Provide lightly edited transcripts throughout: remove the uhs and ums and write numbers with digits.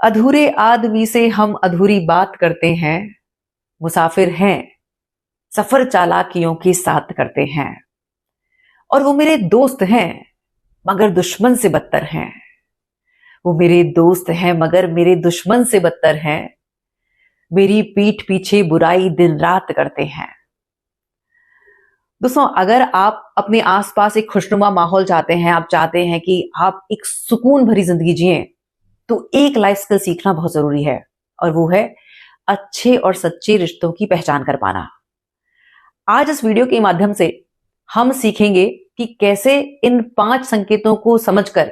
अधूरे आदमी से हम अधूरी बात करते हैं, मुसाफिर हैं, सफर चालाकियों के साथ करते हैं। और वो मेरे दोस्त हैं मगर दुश्मन से बदतर हैं। वो मेरे दोस्त हैं मगर मेरे दुश्मन से बदतर हैं। मेरी पीठ पीछे बुराई दिन रात करते हैं। दोस्तों, अगर आप अपने आसपास एक खुशनुमा माहौल चाहते हैं, आप चाहते हैं कि आप एक सुकून भरी जिंदगी जिएं, तो एक लाइफ स्किल सीखना बहुत जरूरी है, और वो है अच्छे और सच्चे रिश्तों की पहचान कर पाना। आज इस वीडियो के माध्यम से हम सीखेंगे कि कैसे इन 5 संकेतों को समझकर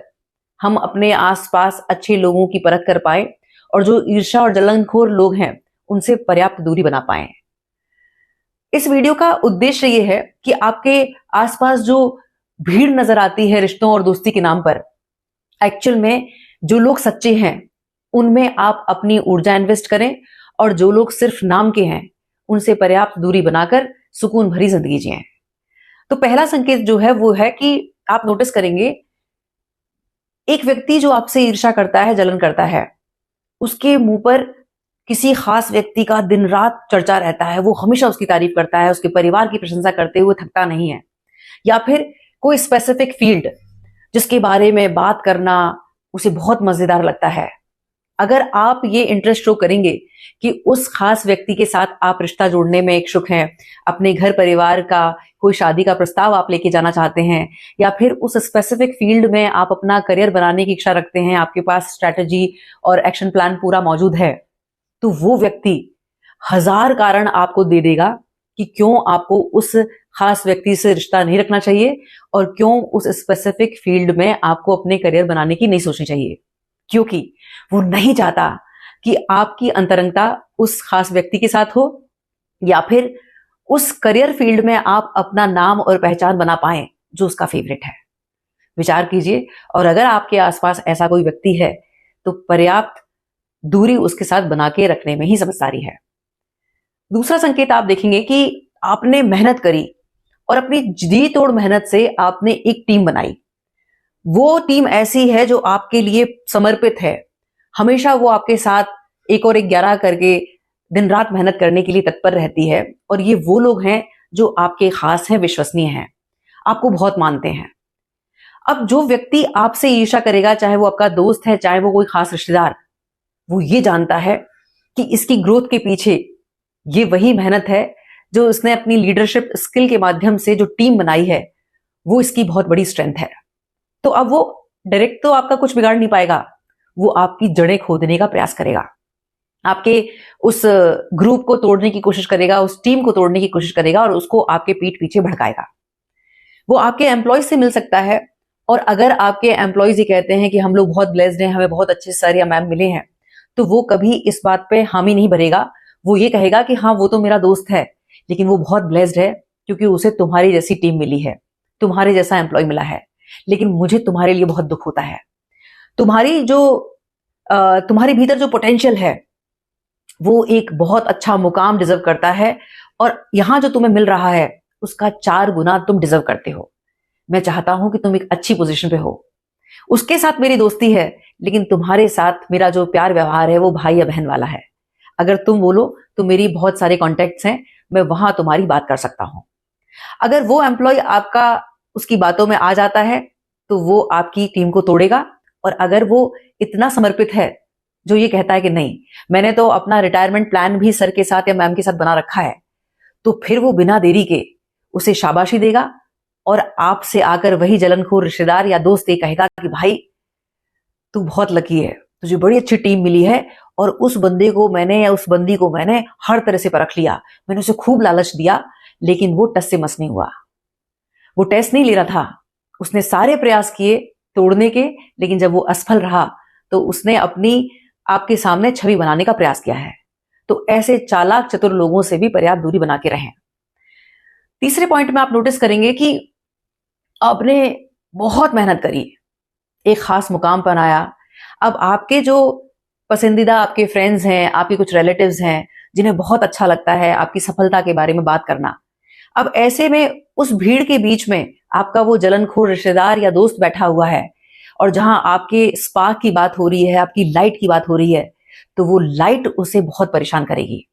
हम अपने आसपास अच्छे लोगों की परख कर पाए और जो ईर्ष्या और जलनखोर लोग हैं उनसे पर्याप्त दूरी बना पाए। इस वीडियो का उद्देश्य ये है कि आपके आसपास जो भीड़ नजर आती है रिश्तों और दोस्ती के नाम पर, एक्चुअल में जो लोग सच्चे हैं उनमें आप अपनी ऊर्जा इन्वेस्ट करें, और जो लोग सिर्फ नाम के हैं उनसे पर्याप्त दूरी बनाकर सुकून भरी जिंदगी जिएं। तो पहला संकेत जो है वो है कि आप नोटिस करेंगे एक व्यक्ति जो आपसे ईर्ष्या करता है, जलन करता है, उसके मुंह पर किसी खास व्यक्ति का दिन रात चर्चा रहता है। वो हमेशा उसकी तारीफ करता है, उसके परिवार की प्रशंसा करते हुए थकता नहीं है। या फिर कोई स्पेसिफिक फील्ड जिसके बारे में बात करना उसे बहुत मजेदार लगता है। अगर आप ये इंटरेस्ट शो करेंगे कि उस खास व्यक्ति के साथ आप रिश्ता जोड़ने में इच्छुक हैं, अपने घर परिवार का कोई शादी का प्रस्ताव आप लेके जाना चाहते हैं, या फिर उस स्पेसिफिक फील्ड में आप अपना करियर बनाने की इच्छा रखते हैं, आपके पास स्ट्रैटेजी और एक्शन प्लान पूरा मौजूद है, तो वो व्यक्ति 1000 कारण आपको दे देगा कि क्यों आपको उस खास व्यक्ति से रिश्ता नहीं रखना चाहिए और क्यों उस स्पेसिफिक फील्ड में आपको अपने करियर बनाने की नहीं सोचनी चाहिए। क्योंकि वो नहीं चाहता कि आपकी अंतरंगता उस खास व्यक्ति के साथ हो, या फिर उस करियर फील्ड में आप अपना नाम और पहचान बना पाएं जो उसका फेवरेट है। विचार कीजिए, और अगर आपके आसपास ऐसा कोई व्यक्ति है तो पर्याप्त दूरी उसके साथ बना के रखने में ही समझदारी है। दूसरा संकेत आप देखेंगे कि आपने मेहनत करी और अपनी जी तोड़ मेहनत से आपने एक टीम बनाई। वो टीम ऐसी है जो आपके लिए समर्पित है, हमेशा वो आपके साथ एक और एक 11 करके दिन रात मेहनत करने के लिए तत्पर रहती है। और ये वो लोग हैं जो आपके खास हैं, विश्वसनीय हैं, आपको बहुत मानते हैं। अब जो व्यक्ति आपसे ईर्ष्या करेगा, चाहे वो आपका दोस्त है, चाहे वो कोई खास रिश्तेदार, वो ये जानता है कि इसकी ग्रोथ के पीछे ये वही मेहनत है जो उसने अपनी लीडरशिप स्किल के माध्यम से जो टीम बनाई है, वो इसकी बहुत बड़ी स्ट्रेंथ है। तो अब वो डायरेक्ट तो आपका कुछ बिगाड़ नहीं पाएगा, वो आपकी जड़ें खोदने का प्रयास करेगा, आपके उस ग्रुप को तोड़ने की कोशिश करेगा, उस टीम को तोड़ने की कोशिश करेगा और उसको आपके पीठ पीछे भड़काएगा। वो आपके एम्प्लॉयज से मिल सकता है, और अगर आपके एम्प्लॉयज ये कहते हैं कि हम लोग बहुत ब्लेस्ड हैं, हमें बहुत अच्छे सर या मैम मिले हैं, तो वो कभी इस बात पे हामी नहीं भरेगा। वो ये कहेगा कि हाँ, वो तो मेरा दोस्त है, लेकिन वो बहुत ब्लेस्ड है क्योंकि उसे तुम्हारी जैसी टीम मिली है, तुम्हारे जैसा एम्प्लॉय मिला है। लेकिन मुझे तुम्हारे लिए बहुत दुख होता है। तुम्हारे भीतर जो पोटेंशियल है वो एक बहुत अच्छा मुकाम डिजर्व करता है, और यहां जो तुम्हें मिल रहा है उसका 4 गुना तुम डिजर्व करते हो। मैं चाहता हूं कि तुम एक अच्छी पोजीशन पे हो। उसके साथ मेरी दोस्ती है, लेकिन तुम्हारे साथ मेरा जो प्यार व्यवहार है वो भाई या बहन वाला है। अगर तुम बोलो तो मेरी बहुत सारे कॉन्टेक्ट्स हैं, मैं वहां तुम्हारी बात कर सकता हूं। अगर वो एम्प्लॉय आपका उसकी बातों में आ जाता है तो वो आपकी टीम को तोड़ेगा, और अगर वो इतना समर्पित है जो ये कहता है कि नहीं, मैंने तो अपना रिटायरमेंट प्लान भी सर के साथ या मैम के साथ बना रखा है, तो फिर वो बिना देरी के उसे शाबाशी देगा, और आपसे आकर वही जलनखोर रिश्तेदार या दोस्त ये कहेगा कि भाई तू बहुत लकी है, तुझे बड़ी अच्छी टीम मिली है, और उस बंदे को मैंने या उस बंदी को मैंने हर तरह से परख लिया, मैंने उसे खूब लालच दिया, लेकिन वो टस से मस नहीं हुआ। वो टेस्ट नहीं ले रहा था, उसने सारे प्रयास किए तोड़ने के, लेकिन जब वो असफल रहा तो उसने अपनी आपके सामने छवि बनाने का प्रयास किया है। तो ऐसे चालाक चतुर लोगों से भी पर्याप्त दूरी बना के रहें। तीसरे पॉइंट में आप नोटिस करेंगे कि आपने बहुत मेहनत करी, एक खास मुकाम पर आया। अब आपके जो पसंदीदा आपके फ्रेंड्स हैं, आपके कुछ रिलेटिव्स हैं जिन्हें बहुत अच्छा लगता है आपकी सफलता के बारे में बात करना। अब ऐसे में उस भीड़ के बीच में आपका वो जलनखोर रिश्तेदार या दोस्त बैठा हुआ है, और जहां आपके स्पार्क की बात हो रही है, आपकी लाइट की बात हो रही है, तो वो लाइट उसे बहुत परेशान करेगी।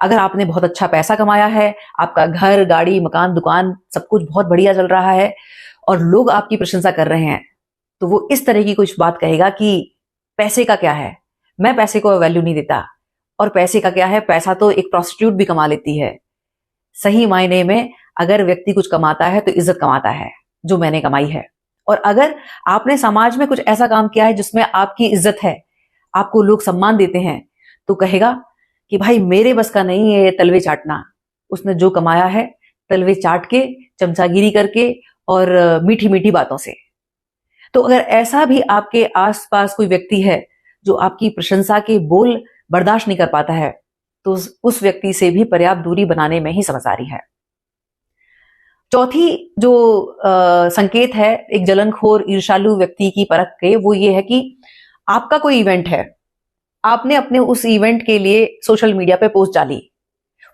अगर आपने बहुत अच्छा पैसा कमाया है, आपका घर, गाड़ी, मकान, दुकान सब कुछ बहुत बढ़िया चल रहा है और लोग आपकी प्रशंसा कर रहे हैं, तो वो इस तरह की कुछ बात कहेगा कि पैसे का क्या है, मैं पैसे को वैल्यू नहीं देता, और पैसे का क्या है, पैसा तो एक प्रोस्टिट्यूट भी कमा लेती है। सही मायने में अगर व्यक्ति कुछ कमाता है तो इज्जत कमाता है, जो मैंने कमाई है। और अगर आपने समाज में कुछ ऐसा काम किया है जिसमें आपकी इज्जत है, आपको लोग सम्मान देते हैं, तो कहेगा कि भाई मेरे बस का नहीं है ये तलवे चाटना। उसने जो कमाया है तलवे चाट के, चमचागिरी करके और मीठी मीठी बातों से। तो अगर ऐसा भी आपके आसपास कोई व्यक्ति है जो आपकी प्रशंसा के बोल बर्दाश्त नहीं कर पाता है, तो उस व्यक्ति से भी पर्याप्त दूरी बनाने में ही समझदारी है। चौथी जो संकेत है एक जलनखोर ईर्ष्यालु व्यक्ति की परख के, वो ये है कि आपका कोई इवेंट है, आपने अपने उस इवेंट के लिए सोशल मीडिया पे पोस्ट डाली,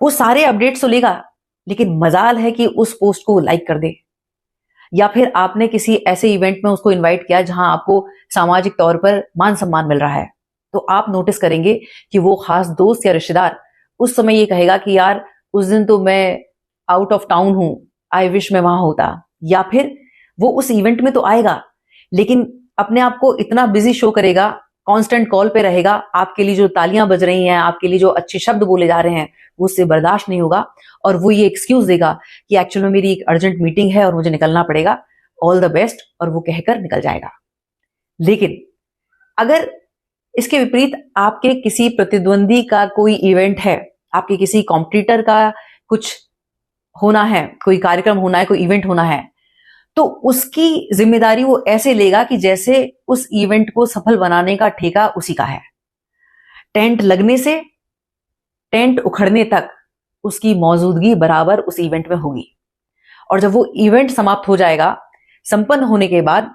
वो सारे अपडेट्स तो लेगा, लेकिन मजाल है कि उस पोस्ट को लाइक कर दे। या फिर आपने किसी ऐसे इवेंट में उसको इनवाइट किया जहां आपको सामाजिक तौर पर मान सम्मान मिल रहा है, तो आप नोटिस करेंगे कि वो खास दोस्त या रिश्तेदार उस समय ये कहेगा कि यार उस दिन तो मैं आउट ऑफ टाउन हूं, आई विश मैं वहां होता। या फिर वो उस इवेंट में तो आएगा, लेकिन अपने आप को इतना बिजी शो करेगा, कांस्टेंट कॉल पे रहेगा, आपके लिए जो तालियां बज रही हैं, आपके लिए जो अच्छे शब्द बोले जा रहे हैं, वो उससे बर्दाश्त नहीं होगा, और वो ये एक्सक्यूज देगा कि एक्चुअली में मेरी एक अर्जेंट मीटिंग है और मुझे निकलना पड़ेगा, ऑल द बेस्ट, और वो कहकर निकल जाएगा। लेकिन अगर इसके विपरीत आपके किसी प्रतिद्वंदी का कोई इवेंट है, आपके किसी कॉम्पिटिटर का कुछ होना है, कोई कार्यक्रम होना है, कोई इवेंट होना है, तो उसकी जिम्मेदारी वो ऐसे लेगा कि जैसे उस इवेंट को सफल बनाने का ठेका उसी का है। टेंट लगने से टेंट उखड़ने तक उसकी मौजूदगी बराबर उस इवेंट में होगी। और जब वो इवेंट समाप्त हो जाएगा, संपन्न होने के बाद,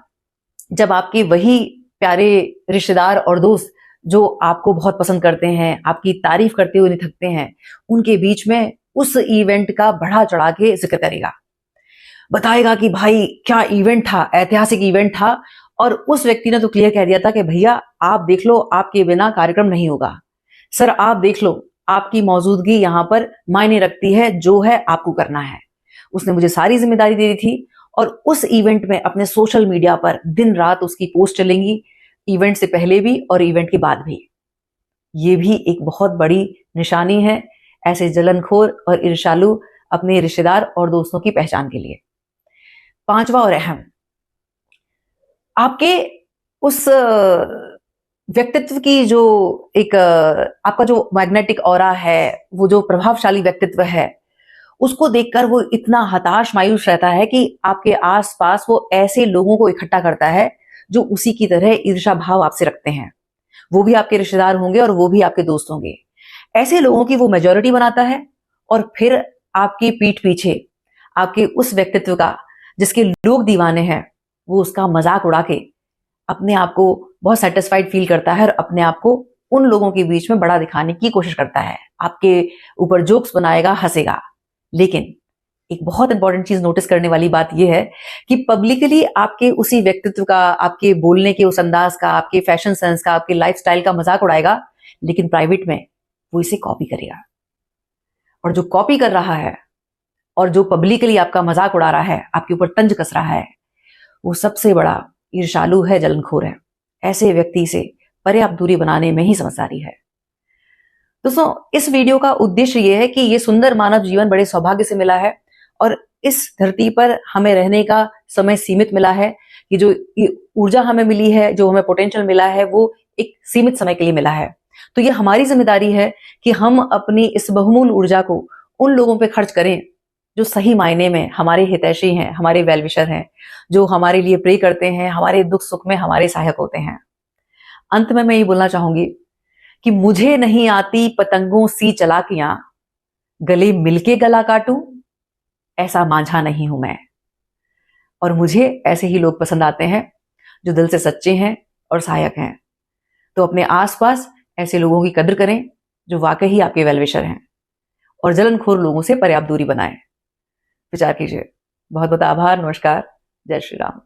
जब आपके वही प्यारे रिश्तेदार और दोस्त जो आपको बहुत पसंद करते हैं, आपकी तारीफ करते हुए नहीं थकते हैं, उनके बीच में उस इवेंट का बढ़ा चढ़ा के जिक्र करेगा, बताएगा कि भाई क्या इवेंट था, ऐतिहासिक इवेंट था, और उस व्यक्ति ने तो क्लियर कह दिया था कि भैया आप देख लो, आपके बिना कार्यक्रम नहीं होगा, सर आप देख लो, आपकी मौजूदगी यहां पर मायने रखती है, जो है आपको करना है। उसने मुझे सारी जिम्मेदारी दे दी थी, और उस इवेंट में अपने सोशल मीडिया पर दिन रात उसकी पोस्ट चलेंगी, इवेंट से पहले भी और इवेंट के बाद भी। ये भी एक बहुत बड़ी निशानी है ऐसे जलनखोर और ईर्ष्यालु अपने रिश्तेदार और दोस्तों की पहचान के लिए। पांचवा और अहम, आपके उस व्यक्तित्व की जो एक आपका जो मैग्नेटिक ऑरा है, वो जो प्रभावशाली व्यक्तित्व है, उसको देखकर वो इतना हताश मायूस रहता है कि आपके आसपास वो ऐसे लोगों को इकट्ठा करता है जो उसी की तरह ईर्ष्या भाव आपसे रखते हैं। वो भी आपके रिश्तेदार होंगे और वो भी आपके दोस्त होंगे। ऐसे लोगों की वो मेजॉरिटी बनाता है, और फिर आपकी पीठ पीछे आपके उस व्यक्तित्व का जिसके लोग दीवाने हैं, वो उसका मजाक उड़ा के अपने आप को बहुत सेटिस्फाइड फील करता है और अपने आप को उन लोगों के बीच में बड़ा दिखाने की कोशिश करता है, आपके ऊपर जोक्स बनाएगा, हंसेगा। लेकिन एक बहुत इंपॉर्टेंट चीज नोटिस करने वाली बात यह है कि पब्लिकली आपके उसी व्यक्तित्व का, आपके बोलने के उस अंदाज का, आपके फैशन सेंस का, आपके लाइफस्टाइल का मजाक उड़ाएगा, लेकिन प्राइवेट में वो इसे कॉपी करेगा। और जो कॉपी कर रहा है और जो पब्लिकली आपका मजाक उड़ा रहा है, आपके ऊपर तंज कस रहा है, वो सबसे बड़ा ईर्ष्यालु है, जलनखोर है। ऐसे व्यक्ति से पर्याप्त दूरी बनाने में ही समझदारी है। दोस्तों, इस वीडियो का उद्देश्य यह है कि ये सुंदर मानव जीवन बड़े सौभाग्य से मिला है, और इस धरती पर हमें रहने का समय सीमित मिला है। कि जो ऊर्जा हमें मिली है, जो हमें पोटेंशियल मिला है, वो एक सीमित समय के लिए मिला है। तो ये हमारी जिम्मेदारी है कि हम अपनी इस बहुमूल्य ऊर्जा को उन लोगों पे खर्च करें जो सही मायने में हमारे हितैषी हैं, हमारे वेलविशर हैं, जो हमारे लिए प्रे करते हैं, हमारे दुख सुख में हमारे सहायक होते हैं। अंत में मैं ये बोलना चाहूंगी कि मुझे नहीं आती पतंगों सी चालाकियां, गले मिलके गला काटूं, ऐसा मांझा नहीं हूं मैं। और मुझे ऐसे ही लोग पसंद आते हैं जो दिल से सच्चे हैं और सहायक हैं। तो अपने आसपास ऐसे लोगों की कद्र करें जो वाकई ही आपके वेलविशर हैं, और जलनखोर लोगों से पर्याप्त दूरी बनाएं। विचार कीजिए। बहुत बहुत आभार। नमस्कार। जय श्री राम।